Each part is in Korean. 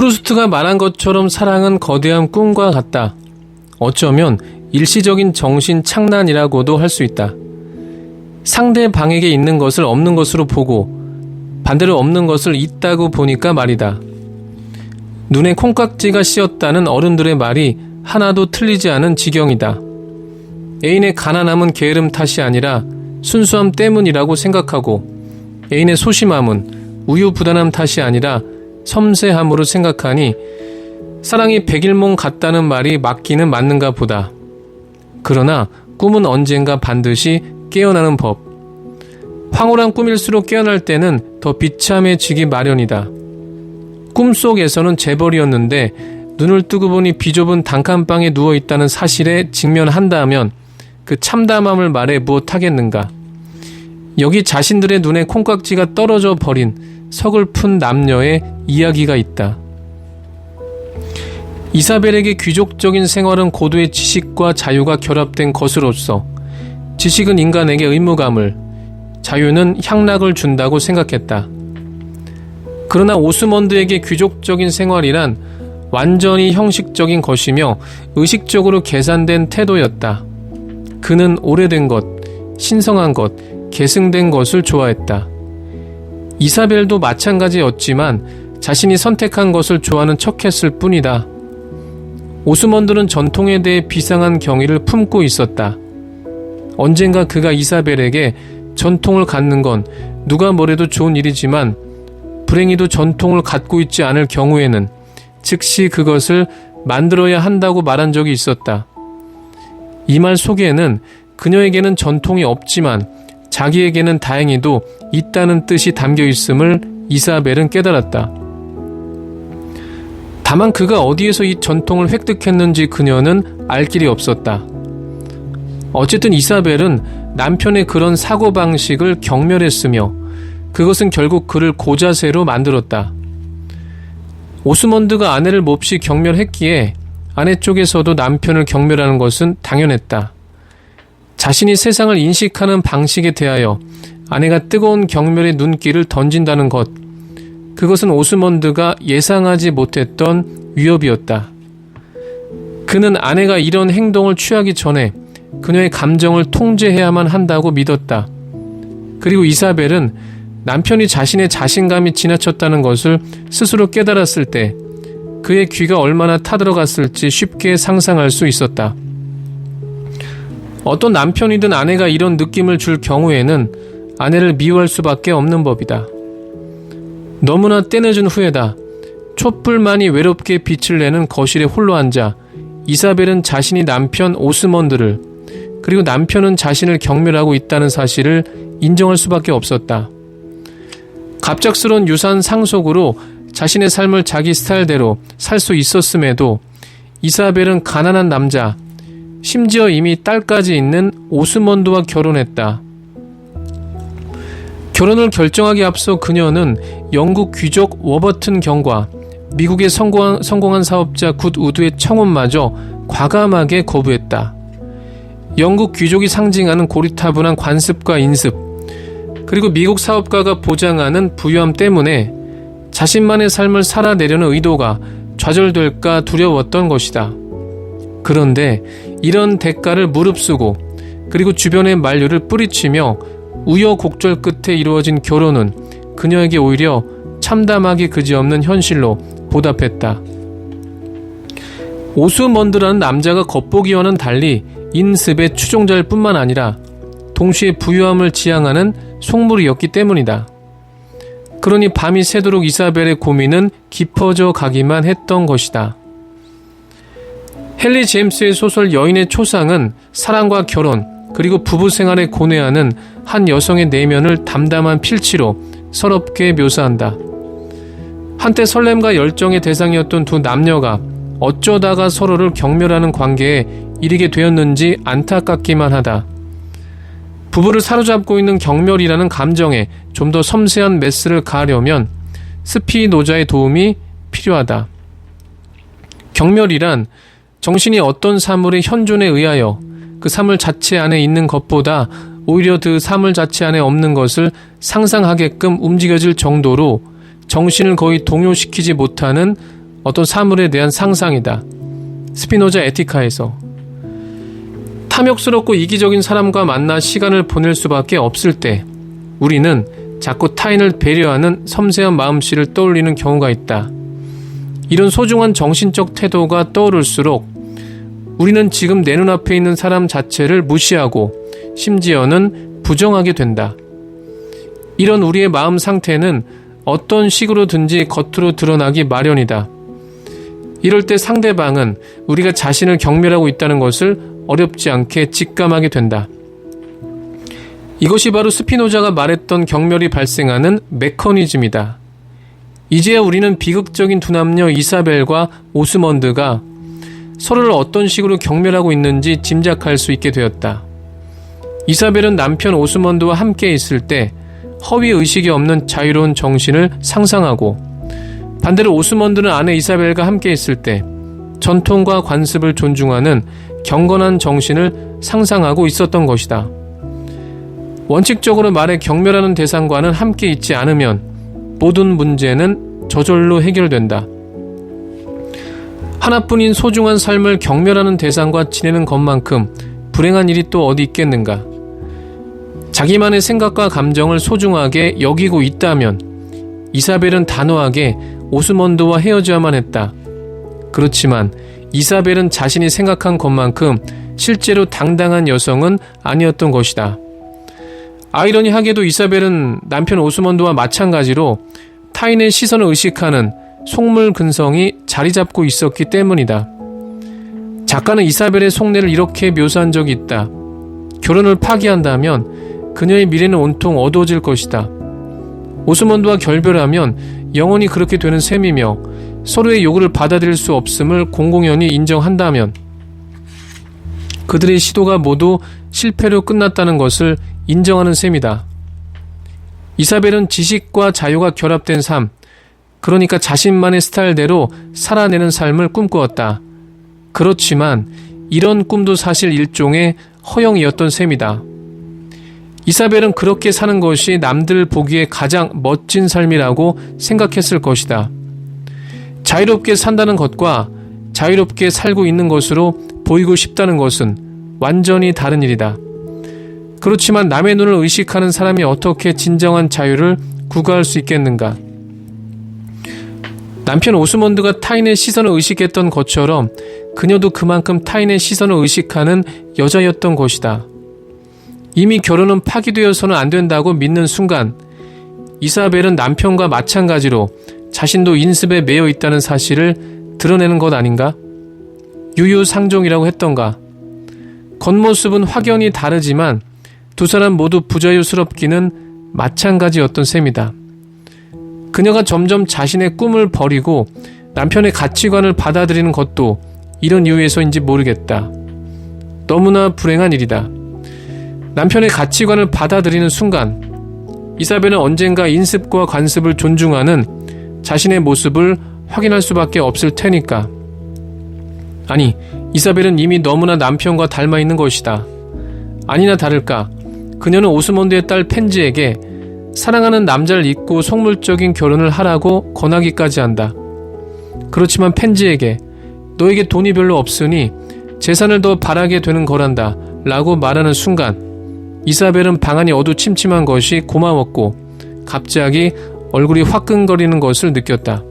프루스트가 말한 것처럼 사랑은 거대한 꿈과 같다. 어쩌면 일시적인 정신 착란이라고도 할 수 있다. 상대방에게 있는 것을 없는 것으로 보고 반대로 없는 것을 있다고 보니까 말이다. 눈에 콩깍지가 씌었다는 어른들의 말이 하나도 틀리지 않은 지경이다. 애인의 가난함은 게으름 탓이 아니라 순수함 때문이라고 생각하고 애인의 소심함은 우유부단함 탓이 아니라 섬세함으로 생각하니 사랑이 백일몽 같다는 말이 맞기는 맞는가 보다. 그러나 꿈은 언젠가 반드시 깨어나는 법. 황홀한 꿈일수록 깨어날 때는 더 비참해지기 마련이다. 꿈속에서는 재벌이었는데 눈을 뜨고 보니 비좁은 단칸방에 누워있다는 사실에 직면한다면 그 참담함을 말해 무엇하겠는가. 여기 자신들의 눈에 콩깍지가 떨어져 버린 서글픈 남녀의 이야기가 있다. 이사벨에게 귀족적인 생활은 고도의 지식과 자유가 결합된 것으로서 지식은 인간에게 의무감을, 자유는 향락을 준다고 생각했다. 그러나 오스먼드에게 귀족적인 생활이란 완전히 형식적인 것이며 의식적으로 계산된 태도였다. 그는 오래된 것, 신성한 것, 계승된 것을 좋아했다. 이사벨도 마찬가지였지만 자신이 선택한 것을 좋아하는 척했을 뿐이다. 오스먼드는 전통에 대해 비상한 경의를 품고 있었다. 언젠가 그가 이사벨에게 전통을 갖는 건 누가 뭐래도 좋은 일이지만 불행히도 전통을 갖고 있지 않을 경우에는 즉시 그것을 만들어야 한다고 말한 적이 있었다. 이 말 속에는 그녀에게는 전통이 없지만 자기에게는 다행히도 있다는 뜻이 담겨 있음을 이사벨은 깨달았다. 다만 그가 어디에서 이 전통을 획득했는지 그녀는 알 길이 없었다. 어쨌든 이사벨은 남편의 그런 사고방식을 경멸했으며 그것은 결국 그를 고자세로 만들었다. 오스먼드가 아내를 몹시 경멸했기에 아내 쪽에서도 남편을 경멸하는 것은 당연했다. 자신이 세상을 인식하는 방식에 대하여 아내가 뜨거운 경멸의 눈길을 던진다는 것, 그것은 오스먼드가 예상하지 못했던 위협이었다. 그는 아내가 이런 행동을 취하기 전에 그녀의 감정을 통제해야만 한다고 믿었다. 그리고 이사벨은 남편이 자신의 자신감이 지나쳤다는 것을 스스로 깨달았을 때 그의 귀가 얼마나 타들어갔을지 쉽게 상상할 수 있었다. 어떤 남편이든 아내가 이런 느낌을 줄 경우에는 아내를 미워할 수밖에 없는 법이다. 너무나 때늦은 후에다. 촛불만이 외롭게 빛을 내는 거실에 홀로 앉아 이사벨은 자신이 남편 오스먼드를, 그리고 남편은 자신을 경멸하고 있다는 사실을 인정할 수밖에 없었다. 갑작스러운 유산 상속으로 자신의 삶을 자기 스타일대로 살 수 있었음에도 이사벨은 가난한 남자, 심지어 이미 딸까지 있는 오스먼드와 결혼했다. 결혼을 결정하기 앞서 그녀는 영국 귀족 워버튼 경과, 미국의 성공한 사업자 굿 우드의 청혼마저 과감하게 거부했다. 영국 귀족이 상징하는 고리타분한 관습과 인습, 그리고 미국 사업가가 보장하는 부유함 때문에 자신만의 삶을 살아내려는 의도가 좌절될까 두려웠던 것이다. 그런데 이런 대가를 무릅쓰고 그리고 주변의 만류를 뿌리치며 우여곡절 끝에 이루어진 결혼은 그녀에게 오히려 참담하기 그지없는 현실로 보답했다. 오스먼드라는 남자가 겉보기와는 달리 인습의 추종자일 뿐만 아니라 동시에 부유함을 지향하는 속물이었기 때문이다. 그러니 밤이 새도록 이사벨의 고민은 깊어져 가기만 했던 것이다. 헨리 제임스의 소설 여인의 초상은 사랑과 결혼 그리고 부부 생활에 고뇌하는 한 여성의 내면을 담담한 필치로 서럽게 묘사한다. 한때 설렘과 열정의 대상이었던 두 남녀가 어쩌다가 서로를 경멸하는 관계에 이르게 되었는지 안타깝기만 하다. 부부를 사로잡고 있는 경멸이라는 감정에 좀 더 섬세한 메스를 가하려면 스피노자의 도움이 필요하다. 경멸이란 정신이 어떤 사물의 현존에 의하여 그 사물 자체 안에 있는 것보다 오히려 그 사물 자체 안에 없는 것을 상상하게끔 움직여질 정도로 정신을 거의 동요시키지 못하는 어떤 사물에 대한 상상이다. 스피노자 에티카에서. 탐욕스럽고 이기적인 사람과 만나 시간을 보낼 수밖에 없을 때 우리는 자꾸 타인을 배려하는 섬세한 마음씨를 떠올리는 경우가 있다. 이런 소중한 정신적 태도가 떠오를수록 우리는 지금 내 눈앞에 있는 사람 자체를 무시하고 심지어는 부정하게 된다. 이런 우리의 마음 상태는 어떤 식으로든지 겉으로 드러나기 마련이다. 이럴 때 상대방은 우리가 자신을 경멸하고 있다는 것을 어렵지 않게 직감하게 된다. 이것이 바로 스피노자가 말했던 경멸이 발생하는 메커니즘이다. 이제야 우리는 비극적인 두 남녀 이사벨과 오스먼드가 서로를 어떤 식으로 경멸하고 있는지 짐작할 수 있게 되었다. 이사벨은 남편 오스먼드와 함께 있을 때 허위의식이 없는 자유로운 정신을 상상하고, 반대로 오스먼드는 아내 이사벨과 함께 있을 때 전통과 관습을 존중하는 경건한 정신을 상상하고 있었던 것이다. 원칙적으로 말해 경멸하는 대상과는 함께 있지 않으면 모든 문제는 저절로 해결된다. 하나뿐인 소중한 삶을 경멸하는 대상과 지내는 것만큼 불행한 일이 또 어디 있겠는가. 자기만의 생각과 감정을 소중하게 여기고 있다면 이사벨은 단호하게 오스먼드와 헤어져야만 했다. 그렇지만 이사벨은 자신이 생각한 것만큼 실제로 당당한 여성은 아니었던 것이다. 아이러니하게도 이사벨은 남편 오스먼드와 마찬가지로 타인의 시선을 의식하는 속물 근성이 자리 잡고 있었기 때문이다. 작가는 이사벨의 속내를 이렇게 묘사한 적이 있다. 결혼을 파기한다면 그녀의 미래는 온통 어두워질 것이다. 오스먼드와 결별하면 영원히 그렇게 되는 셈이며 서로의 요구를 받아들일 수 없음을 공공연히 인정한다면 그들의 시도가 모두 실패로 끝났다는 것을 인정하는 셈이다. 이사벨은 지식과 자유가 결합된 삶, 그러니까 자신만의 스타일대로 살아내는 삶을 꿈꾸었다. 그렇지만 이런 꿈도 사실 일종의 허영이었던 셈이다. 이사벨은 그렇게 사는 것이 남들 보기에 가장 멋진 삶이라고 생각했을 것이다. 자유롭게 산다는 것과 자유롭게 살고 있는 것으로 보이고 싶다는 것은 완전히 다른 일이다. 그렇지만 남의 눈을 의식하는 사람이 어떻게 진정한 자유를 구가할 수 있겠는가? 남편 오스먼드가 타인의 시선을 의식했던 것처럼 그녀도 그만큼 타인의 시선을 의식하는 여자였던 것이다. 이미 결혼은 파기되어서는 안 된다고 믿는 순간 이사벨은 남편과 마찬가지로 자신도 인습에 매여 있다는 사실을 드러내는 것 아닌가? 유유상종이라고 했던가? 겉모습은 확연히 다르지만 두 사람 모두 부자유스럽기는 마찬가지였던 셈이다. 그녀가 점점 자신의 꿈을 버리고 남편의 가치관을 받아들이는 것도 이런 이유에서인지 모르겠다. 너무나 불행한 일이다. 남편의 가치관을 받아들이는 순간 이사벨은 언젠가 인습과 관습을 존중하는 자신의 모습을 확인할 수밖에 없을 테니까. 아니, 이사벨은 이미 너무나 남편과 닮아 있는 것이다. 아니나 다를까 그녀는 오스먼드의 딸 펜지에게 사랑하는 남자를 잊고 속물적인 결혼을 하라고 권하기까지 한다. 그렇지만 펜지에게 너에게 돈이 별로 없으니 재산을 더 바라게 되는 거란다 라고 말하는 순간 이사벨은 방안이 어두침침한 것이 고마웠고 갑자기 얼굴이 화끈거리는 것을 느꼈다.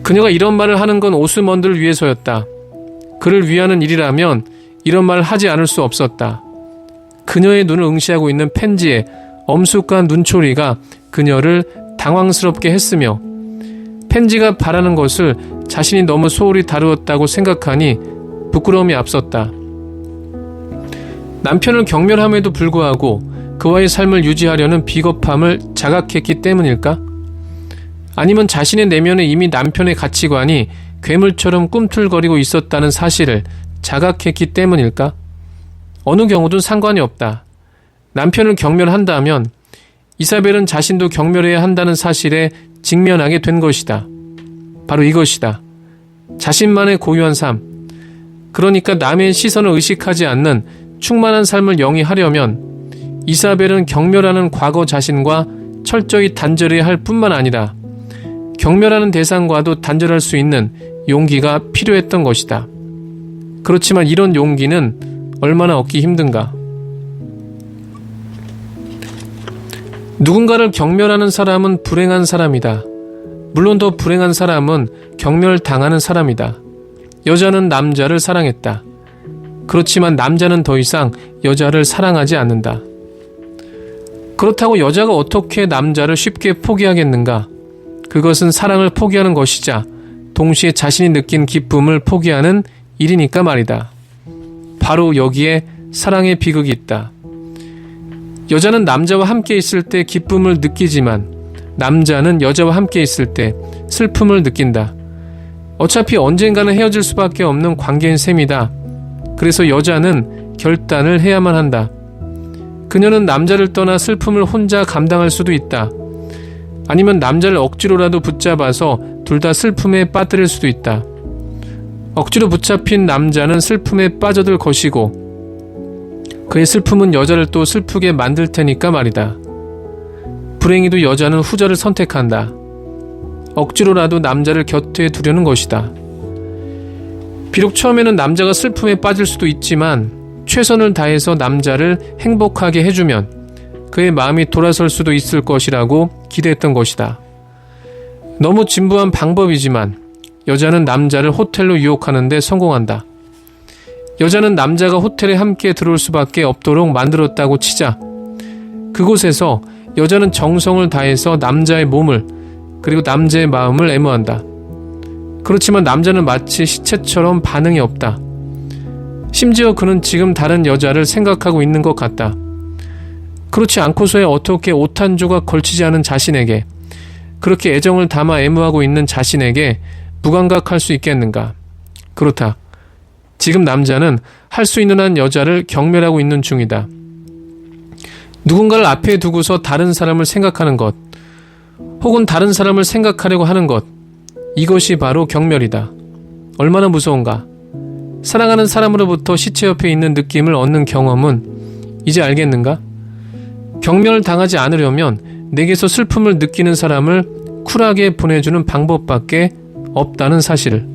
그녀가 이런 말을 하는 건 오스먼드를 위해서였다. 그를 위하는 일이라면 이런 말을 하지 않을 수 없었다. 그녀의 눈을 응시하고 있는 펜지의 엄숙한 눈초리가 그녀를 당황스럽게 했으며 펜지가 바라는 것을 자신이 너무 소홀히 다루었다고 생각하니 부끄러움이 앞섰다. 남편을 경멸함에도 불구하고 그와의 삶을 유지하려는 비겁함을 자각했기 때문일까? 아니면 자신의 내면에 이미 남편의 가치관이 괴물처럼 꿈틀거리고 있었다는 사실을 자각했기 때문일까? 어느 경우든 상관이 없다. 남편을 경멸한다면 이사벨은 자신도 경멸해야 한다는 사실에 직면하게 된 것이다. 바로 이것이다. 자신만의 고유한 삶, 그러니까 남의 시선을 의식하지 않는 충만한 삶을 영위하려면 이사벨은 경멸하는 과거 자신과 철저히 단절해야 할 뿐만 아니라 경멸하는 대상과도 단절할 수 있는 용기가 필요했던 것이다. 그렇지만 이런 용기는 얼마나 얻기 힘든가. 누군가를 경멸하는 사람은 불행한 사람이다. 물론 더 불행한 사람은 경멸당하는 사람이다. 여자는 남자를 사랑했다. 그렇지만 남자는 더 이상 여자를 사랑하지 않는다. 그렇다고 여자가 어떻게 남자를 쉽게 포기하겠는가? 그것은 사랑을 포기하는 것이자 동시에 자신이 느낀 기쁨을 포기하는 일이니까 말이다. 바로 여기에 사랑의 비극이 있다. 여자는 남자와 함께 있을 때 기쁨을 느끼지만 남자는 여자와 함께 있을 때 슬픔을 느낀다. 어차피 언젠가는 헤어질 수밖에 없는 관계인 셈이다. 그래서 여자는 결단을 해야만 한다. 그녀는 남자를 떠나 슬픔을 혼자 감당할 수도 있다. 아니면 남자를 억지로라도 붙잡아서 둘 다 슬픔에 빠뜨릴 수도 있다. 억지로 붙잡힌 남자는 슬픔에 빠져들 것이고 그의 슬픔은 여자를 또 슬프게 만들 테니까 말이다. 불행히도 여자는 후자를 선택한다. 억지로라도 남자를 곁에 두려는 것이다. 비록 처음에는 남자가 슬픔에 빠질 수도 있지만 최선을 다해서 남자를 행복하게 해주면 그의 마음이 돌아설 수도 있을 것이라고 기대했던 것이다. 너무 진부한 방법이지만 여자는 남자를 호텔로 유혹하는 데 성공한다. 여자는 남자가 호텔에 함께 들어올 수밖에 없도록 만들었다고 치자 그곳에서 여자는 정성을 다해서 남자의 몸을 그리고 남자의 마음을 애무한다. 그렇지만 남자는 마치 시체처럼 반응이 없다. 심지어 그는 지금 다른 여자를 생각하고 있는 것 같다. 그렇지 않고서야 어떻게 옷 한 조각 걸치지 않은 자신에게 그렇게 애정을 담아 애무하고 있는 자신에게 무감각할 수 있겠는가? 그렇다. 지금 남자는 할 수 있는 한 여자를 경멸하고 있는 중이다. 누군가를 앞에 두고서 다른 사람을 생각하는 것, 혹은 다른 사람을 생각하려고 하는 것, 이것이 바로 경멸이다. 얼마나 무서운가? 사랑하는 사람으로부터 시체 옆에 있는 느낌을 얻는 경험은 이제 알겠는가? 경멸을 당하지 않으려면 내게서 슬픔을 느끼는 사람을 쿨하게 보내주는 방법밖에 없다는 사실을.